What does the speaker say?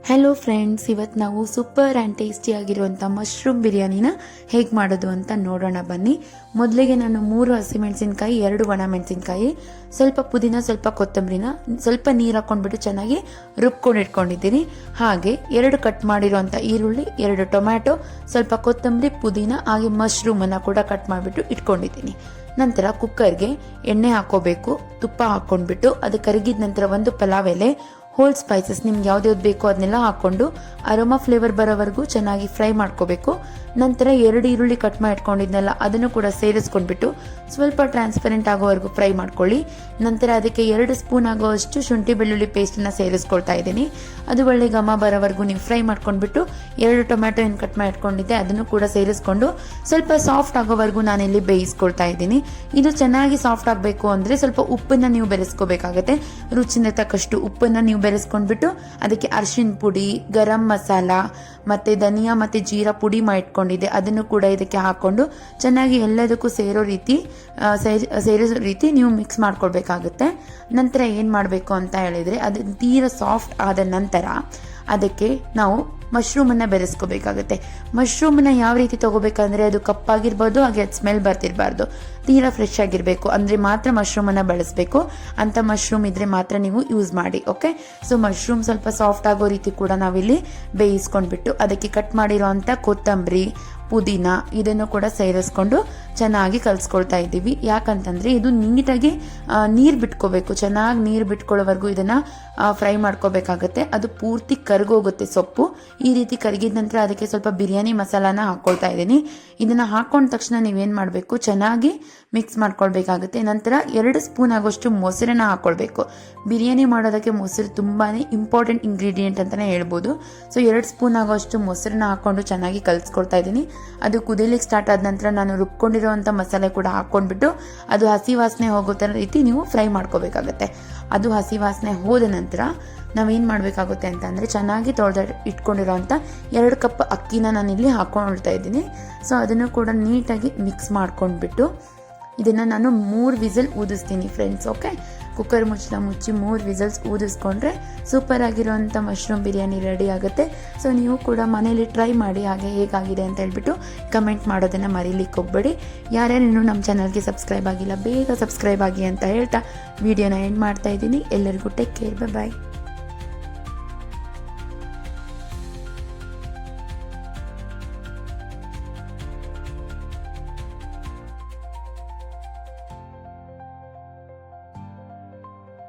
Hello friends, ಇವತ್ತು ನಾವು super and ಟೇಸ್ಟಿಯಾಗಿರುವಂಥ mushroom ಬಿರಿಯಾನಿನ ಹೇಗೆ ಮಾಡೋದು ಅಂತ ನೋಡೋಣ ಬನ್ನಿ. ಮೊದಲಿಗೆ ನಾನು 3 ಹಸಿಮೆಣಸಿನ್ಕಾಯಿ, 2 ಒಣಮೆಣಸಿನ್ಕಾಯಿ, ಸ್ವಲ್ಪ ಪುದೀನ, ಸ್ವಲ್ಪ ಕೊತ್ತಂಬರಿನ ಸ್ವಲ್ಪ ನೀರು ಹಾಕ್ಕೊಂಡ್ಬಿಟ್ಟು ಚೆನ್ನಾಗಿ ರುಬ್ಕೊಂಡು ಇಟ್ಕೊಂಡಿದ್ದೀನಿ. ಹಾಗೆ 2 ಕಟ್ ಮಾಡಿರೋಂಥ ಈರುಳ್ಳಿ, 2 ಟೊಮ್ಯಾಟೊ, ಸ್ವಲ್ಪ ಕೊತ್ತಂಬರಿ, ಪುದೀನ, ಹಾಗೆ ಮಶ್ರೂಮನ್ನು ಕೂಡ ಕಟ್ ಮಾಡಿಬಿಟ್ಟು ಇಟ್ಕೊಂಡಿದ್ದೀನಿ. ನಂತರ ಕುಕ್ಕರ್ಗೆ ಎಣ್ಣೆ ಹಾಕೋಬೇಕು, ತುಪ್ಪ ಹಾಕ್ಕೊಂಡ್ಬಿಟ್ಟು ಅದು ಕರಗಿದ ನಂತರ 1 ಪಲಾವ್ ಎಲೆ, ಹೋಲ್ ಸ್ಪೈಸಸ್ ನಿಮ್ಗೆ ಯಾವ್ದು ಬೇಕೋ ಅದನ್ನೆಲ್ಲ ಹಾಕ್ಕೊಂಡು ಅರೋಮಾ ಫ್ಲೇವರ್ ಬರೋವರೆಗೂ ಚೆನ್ನಾಗಿ ಫ್ರೈ ಮಾಡ್ಕೋಬೇಕು. ನಂತರ 2 ಈರುಳ್ಳಿ ಕಟ್ ಮಾಡಿ ಇಟ್ಕೊಂಡಿದ್ನಲ್ಲ ಅದನ್ನು ಕೂಡ ಸೇರಿಸ್ಕೊಂಡ್ಬಿಟ್ಟು ಸ್ವಲ್ಪ ಟ್ರಾನ್ಸ್ಪರೆಂಟ್ ಆಗೋವರೆಗೂ ಫ್ರೈ ಮಾಡ್ಕೊಳ್ಳಿ. ನಂತರ ಅದಕ್ಕೆ 2 ಸ್ಪೂನ್ ಆಗೋವಷ್ಟು ಶುಂಠಿ ಬೆಳ್ಳುಳ್ಳಿ ಪೇಸ್ಟನ್ನು ಸೇರಿಸ್ಕೊಳ್ತಾ ಇದ್ದೀನಿ. ಅದು ಒಳ್ಳೆ ಘಮ ಬರೋವರೆಗೂ ನೀವು ಫ್ರೈ ಮಾಡ್ಕೊಂಡ್ಬಿಟ್ಟು 2 ಟೊಮ್ಯಾಟೊ ಏನು ಕಟ್ ಮಾಡಿ ಇಟ್ಕೊಂಡಿದ್ದೆ ಅದನ್ನು ಕೂಡ ಸೇರಿಸ್ಕೊಂಡು ಸ್ವಲ್ಪ ಸಾಫ್ಟ್ ಆಗೋವರೆಗೂ ನಾನಿಲ್ಲಿ ಬೇಯಿಸ್ಕೊಳ್ತಾ ಇದ್ದೀನಿ. ಇದು ಚೆನ್ನಾಗಿ ಸಾಫ್ಟ್ ಆಗಬೇಕು ಅಂದರೆ ಸ್ವಲ್ಪ ಉಪ್ಪನ್ನು ನೀವು ಬೆರೆಸ್ಕೋಬೇಕಾಗತ್ತೆ. ರುಚಿನ ತಕ್ಕಷ್ಟು ಉಪ್ಪನ್ನು ನೀವು ಬೆರೆಸ್ಕೊಂಡ್ಬಿಟ್ಟು ಅದಕ್ಕೆ ಅರಿಶಿನ ಪುಡಿ, ಗರಂ ಮಸಾಲ ಮತ್ತು ಧನಿಯಾ ಮತ್ತು ಜೀರಾ ಪುಡಿ ಮಾಡಿಟ್ಕೊಂಡಿದ್ದೆ ಅದನ್ನು ಕೂಡ ಇದಕ್ಕೆ ಹಾಕ್ಕೊಂಡು ಚೆನ್ನಾಗಿ ಎಲ್ಲದಕ್ಕೂ ಸೇರೋ ರೀತಿ ನೀವು ಮಿಕ್ಸ್ ಮಾಡ್ಕೊಳ್ಬೇಕಾಗುತ್ತೆ. ನಂತರ ಏನು ಮಾಡಬೇಕು ಅಂತ ಹೇಳಿದರೆ ಅದು ತೀರಾ ಸಾಫ್ಟ್ ಆದ ನಂತರ ಅದಕ್ಕೆ ನಾವು ಮಶ್ರೂಮನ್ನು ಬೆರೆಸ್ಕೋಬೇಕಾಗುತ್ತೆ. ಮಶ್ರೂಮನ್ನು ಯಾವ ರೀತಿ ತೊಗೋಬೇಕಂದ್ರೆ ಅದು ಕಪ್ಪಾಗಿರ್ಬೋದು, ಹಾಗೆ ಅದು ಸ್ಮೆಲ್ ಬರ್ತಿರಬಾರ್ದು, ತೀರಾ ಫ್ರೆಶ್ ಆಗಿರಬೇಕು ಅಂದರೆ ಮಾತ್ರ ಮಶ್ರೂಮನ್ನು ಬಳಸಬೇಕು. ಅಂಥ ಮಶ್ರೂಮ್ ಇದ್ದರೆ ಮಾತ್ರ ನೀವು ಯೂಸ್ ಮಾಡಿ. ಓಕೆ, ಸೊ ಮಶ್ರೂಮ್ ಸ್ವಲ್ಪ ಸಾಫ್ಟ್ ಆಗೋ ರೀತಿ ಕೂಡ ನಾವಿಲ್ಲಿ ಬೇಯಿಸ್ಕೊಂಡ್ಬಿಟ್ಟು ಅದಕ್ಕೆ ಕಟ್ ಮಾಡಿರೋ ಅಂಥ ಕೊತ್ತಂಬರಿ, ಪುದೀನ ಇದನ್ನು ಕೂಡ ಸೇರಿಸ್ಕೊಂಡು ಚೆನ್ನಾಗಿ ಕಲಿಸ್ಕೊಳ್ತಾ ಇದ್ದೀವಿ. ಯಾಕಂತಂದರೆ ಇದು ನೀಟಾಗಿ ನೀರು ಬಿಟ್ಕೋಬೇಕು, ಚೆನ್ನಾಗಿ ನೀರು ಬಿಟ್ಕೊಳ್ಳೋವರೆಗೂ ಇದನ್ನು ಫ್ರೈ ಮಾಡ್ಕೋಬೇಕಾಗತ್ತೆ. ಅದು ಪೂರ್ತಿ ಕರಗೋಗುತ್ತೆ ಸೊಪ್ಪು. ಈ ರೀತಿ ಕರಗಿದ ನಂತರ ಅದಕ್ಕೆ ಸ್ವಲ್ಪ ಬಿರಿಯಾನಿ ಮಸಾಲಾನ ಹಾಕ್ಕೊಳ್ತಾ ಇದ್ದೀನಿ. ಇದನ್ನು ಹಾಕ್ಕೊಂಡ ತಕ್ಷಣ ನೀವೇನು ಮಾಡಬೇಕು, ಚೆನ್ನಾಗಿ ಮಿಕ್ಸ್ ಮಾಡ್ಕೊಳ್ಬೇಕಾಗುತ್ತೆ. ನಂತರ 2 ಸ್ಪೂನ್ ಆಗೋಷ್ಟು ಮೊಸರನ್ನ ಹಾಕ್ಕೊಳ್ಬೇಕು. ಬಿರಿಯಾನಿ ಮಾಡೋದಕ್ಕೆ ಮೊಸರು ತುಂಬಾ ಇಂಪಾರ್ಟೆಂಟ್ ಇಂಗ್ರೀಡಿಯೆಂಟ್ ಅಂತಲೇ ಹೇಳ್ಬೋದು. ಸೊ 2 ಸ್ಪೂನ್ ಆಗೋಷ್ಟು ಮೊಸರನ್ನ ಹಾಕ್ಕೊಂಡು ಚೆನ್ನಾಗಿ ಕಲಿಸ್ಕೊಳ್ತಾ ಇದ್ದೀನಿ. ಅದು ಕುದಿಲಿಕ್ಕೆ ಸ್ಟಾರ್ಟ್ ಆದ ನಂತರ ನಾನು ರುಬ್ಕೊಂಡಿರೋವಂಥ ಮಸಾಲೆ ಕೂಡ ಹಾಕ್ಕೊಂಡ್ಬಿಟ್ಟು ಅದು ಹಸಿ ವಾಸನೆ ಹೋಗೋ ಥರ ರೀತಿ ನೀವು ಫ್ರೈ ಮಾಡ್ಕೋಬೇಕಾಗತ್ತೆ. ಅದು ಹಸಿ ವಾಸನೆ ಹೋದ ನಂತರ ನಾವೇನು ಮಾಡಬೇಕಾಗುತ್ತೆ ಅಂತ ಅಂದರೆ ಚೆನ್ನಾಗಿ ತೊಳೆದ ಇಟ್ಕೊಂಡಿರೋವಂಥ 2 ಕಪ್ ಅಕ್ಕಿನ ನಾನಿಲ್ಲಿ ಹಾಕ್ಕೊಳ್ತಾ ಇದ್ದೀನಿ. ಸೊ ಅದನ್ನು ಕೂಡ ನೀಟಾಗಿ ಮಿಕ್ಸ್ ಮಾಡ್ಕೊಂಡ್ಬಿಟ್ಟು ಇದನ್ನು ನಾನು 3 ವಿಸಲ್ ಊದಿಸ್ತೀನಿ ಫ್ರೆಂಡ್ಸ್. ಓಕೆ, ಕುಕ್ಕರ್ ಮುಚ್ಚಳ ಮುಚ್ಚಿ 3 ವಿಸಲ್ಸ್ ಊದಿಸ್ಕೊಂಡ್ರೆ ಸೂಪರ್ ಆಗಿರೋವಂಥ ಮಶ್ರೂಮ್ ಬಿರಿಯಾನಿ ರೆಡಿ ಆಗುತ್ತೆ. ಸೊ ನೀವು ಕೂಡ ಮನೇಲಿ ಟ್ರೈ ಮಾಡಿ, ಹಾಗೆ ಹೇಗಾಗಿದೆ ಅಂತ ಹೇಳ್ಬಿಟ್ಟು ಕಮೆಂಟ್ ಮಾಡೋದನ್ನು ಮರೀಲಿಕ್ಕೆ ಹೋಗಬೇಡಿ. ಯಾರ್ಯಾರು ಇನ್ನೂ ನಮ್ಮ ಚಾನಲ್ಗೆ ಸಬ್ಸ್ಕ್ರೈಬ್ ಆಗಿಲ್ಲ ಬೇಗ ಸಬ್ಸ್ಕ್ರೈಬ್ ಆಗಿ ಅಂತ ಹೇಳ್ತಾ ವಿಡಿಯೋನ ಎಂಡ್ ಮಾಡ್ತಾ ಇದ್ದೀನಿ. ಎಲ್ಲರಿಗೂ ಟೇಕ್ ಕೇರ್, ಬಾಯ್.